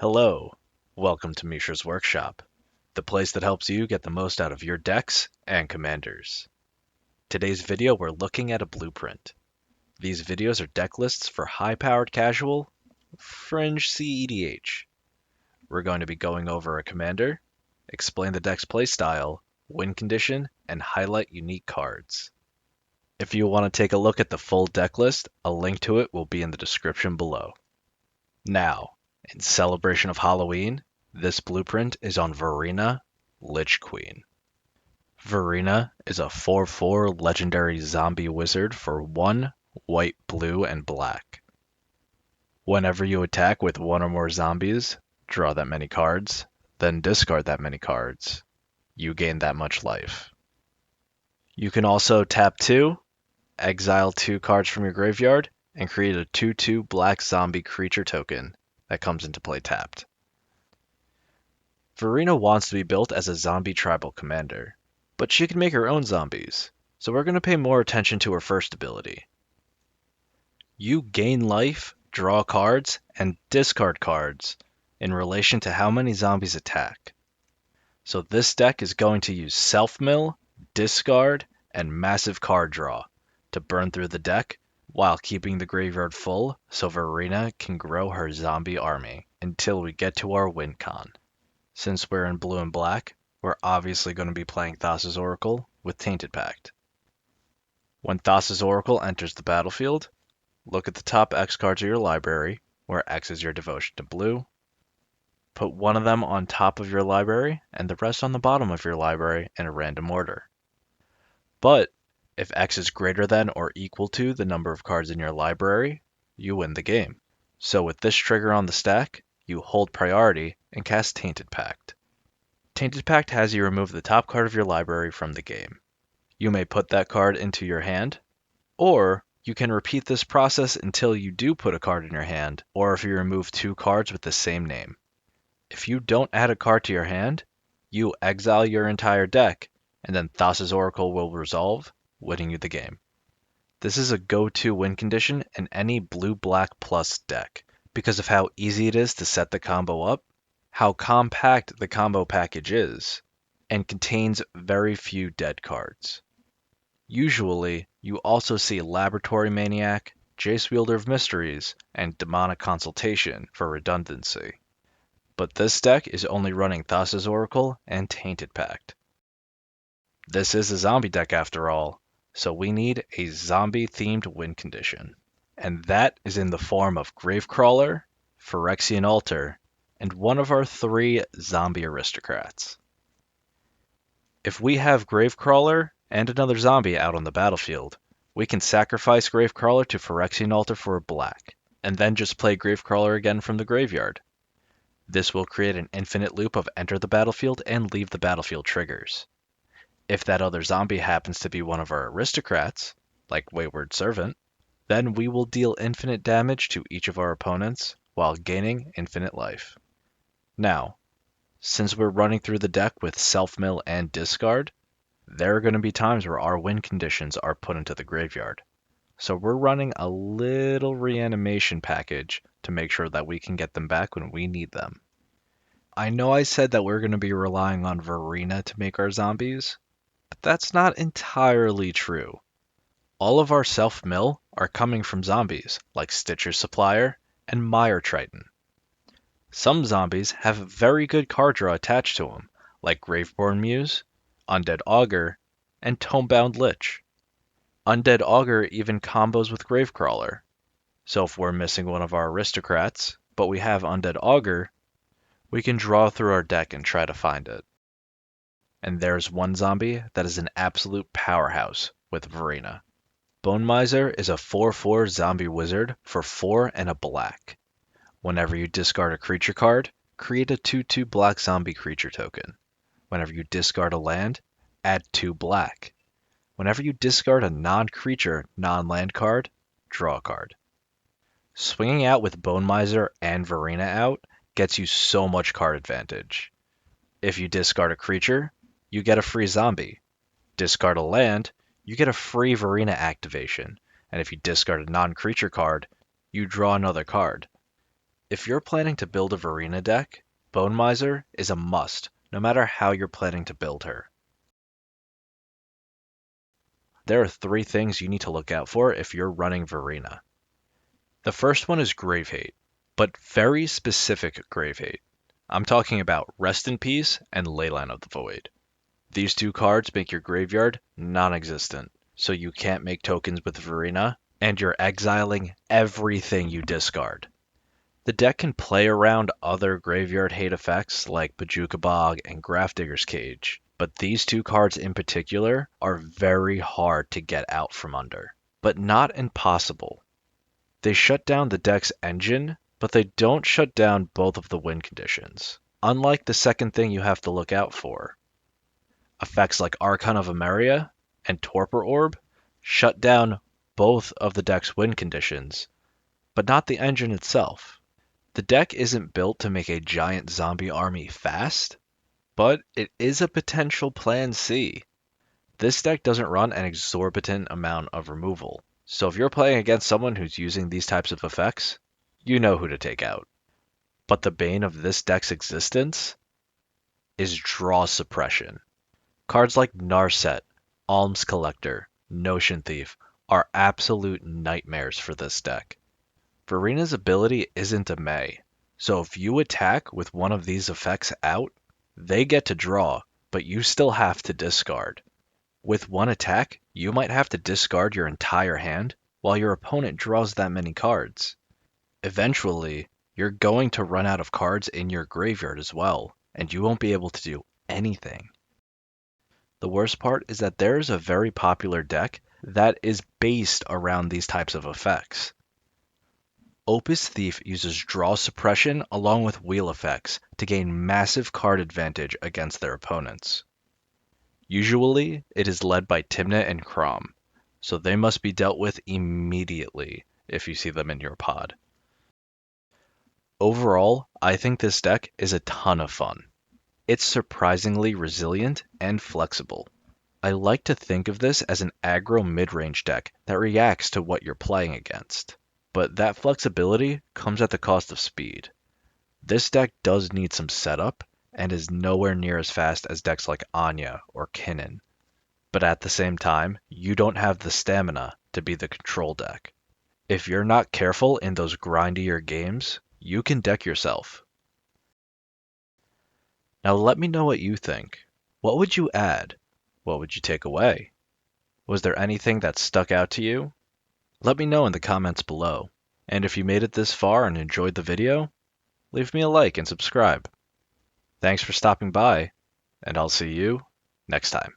Hello, welcome to Mishra's Workshop, the place that helps you get the most out of your decks and commanders. Today's video we're looking at a blueprint. These videos are deck lists for high-powered casual, fringe CEDH. We're going to be going over a commander, explain the deck's playstyle, win condition, and highlight unique cards. If you want to take a look at the full deck list, a link to it will be in the description below. Now, in celebration of Halloween, this blueprint is on Varina, Lich Queen. Varina is a 4/4 legendary zombie wizard for 1 white, blue, and black. Whenever you attack with one or more zombies, draw that many cards, then discard that many cards. You gain that much life. You can also tap 2, exile 2 cards from your graveyard, and create a 2/2 black zombie creature token that comes into play tapped. Varina wants to be built as a zombie tribal commander, but she can make her own zombies, so we're going to pay more attention to her first ability. You gain life, draw cards, and discard cards in relation to how many zombies attack. So this deck is going to use self-mill, discard, and massive card draw to burn through the deck while keeping the graveyard full so Varina can grow her zombie army until we get to our win con. Since we're in blue and black, we're obviously going to be playing Thassa's Oracle with Tainted Pact. When Thassa's Oracle enters the battlefield, look at the top X cards of your library, where X is your devotion to blue. Put one of them on top of your library and the rest on the bottom of your library in a random order. But if X is greater than or equal to the number of cards in your library, you win the game. So with this trigger on the stack, you hold priority and cast Tainted Pact. Tainted Pact has you remove the top card of your library from the game. You may put that card into your hand, or you can repeat this process until you do put a card in your hand, or if you remove 2 cards with the same name. If you don't add a card to your hand, you exile your entire deck, and then Thassa's Oracle will resolve, winning you the game. This is a go-to win condition in any blue-black plus deck because of how easy it is to set the combo up, how compact the combo package is, and contains very few dead cards. Usually, you also see Laboratory Maniac, Jace Wielder of Mysteries, and Demonic Consultation for redundancy. But this deck is only running Thassa's Oracle and Tainted Pact. This is a zombie deck after all, so we need a zombie-themed win condition. And that is in the form of Gravecrawler, Phyrexian Altar, and one of our 3 zombie aristocrats. If we have Gravecrawler and another zombie out on the battlefield, we can sacrifice Gravecrawler to Phyrexian Altar for a black, and then just play Gravecrawler again from the graveyard. This will create an infinite loop of enter the battlefield and leave the battlefield triggers. If that other zombie happens to be one of our aristocrats, like Wayward Servant, then we will deal infinite damage to each of our opponents while gaining infinite life. Now, since we're running through the deck with self-mill and discard, there are going to be times where our win conditions are put into the graveyard. So we're running a little reanimation package to make sure that we can get them back when we need them. I know I said that we're going to be relying on Varina to make our zombies, but that's not entirely true. All of our self-mill are coming from zombies like Stitcher's Supplier and Mire Triton. Some zombies have very good card draw attached to them, like Graveborn Muse, Undead Augur, and Tomebound Lich. Undead Augur even combos with Gravecrawler, so if we're missing one of our aristocrats, but we have Undead Augur, we can draw through our deck and try to find it. And there's one zombie that is an absolute powerhouse with Varina. Bone Miser is a 4/4 zombie wizard for 4 and a black. Whenever you discard a creature card, create a 2/2 black zombie creature token. Whenever you discard a land, add 2 black. Whenever you discard a non-creature, non-land card, draw a card. Swinging out with Bone Miser and Varina out gets you so much card advantage. If you discard a creature, you get a free zombie. Discard a land, you get a free Varina activation, and if you discard a non-creature card, you draw another card. If you're planning to build a Varina deck, Bone Miser is a must, no matter how you're planning to build her. There are 3 things you need to look out for if you're running Varina. The first one is Grave Hate, but very specific Grave Hate. I'm talking about Rest in Peace and Leyline of the Void. These 2 cards make your graveyard non-existent, so you can't make tokens with Varina, and you're exiling everything you discard. The deck can play around other graveyard hate effects like Bojuka Bog and Grafdigger's Cage, but these 2 cards in particular are very hard to get out from under, but not impossible. They shut down the deck's engine, but they don't shut down both of the win conditions, unlike the second thing you have to look out for. Effects like Archon of Emeria and Torpor Orb shut down both of the deck's win conditions, but not the engine itself. The deck isn't built to make a giant zombie army fast, but it is a potential plan C. This deck doesn't run an exorbitant amount of removal, so if you're playing against someone who's using these types of effects, you know who to take out. But the bane of this deck's existence is draw suppression. Cards like Narset, Alms Collector, Notion Thief are absolute nightmares for this deck. Varina's ability isn't a May, so if you attack with one of these effects out, they get to draw, but you still have to discard. With one attack, you might have to discard your entire hand while your opponent draws that many cards. Eventually, you're going to run out of cards in your graveyard as well, and you won't be able to do anything. The worst part is that there is a very popular deck that is based around these types of effects. Opus Thief uses draw suppression along with wheel effects to gain massive card advantage against their opponents. Usually, it is led by Tymna and Crom, so they must be dealt with immediately if you see them in your pod. Overall, I think this deck is a ton of fun. It's surprisingly resilient and flexible. I like to think of this as an aggro mid-range deck that reacts to what you're playing against. But that flexibility comes at the cost of speed. This deck does need some setup, and is nowhere near as fast as decks like Anya or Kinnan. But at the same time, you don't have the stamina to be the control deck. If you're not careful in those grindier games, you can deck yourself. Now let me know what you think. What would you add? What would you take away? Was there anything that stuck out to you? Let me know in the comments below. And if you made it this far and enjoyed the video, leave me a like and subscribe. Thanks for stopping by, and I'll see you next time.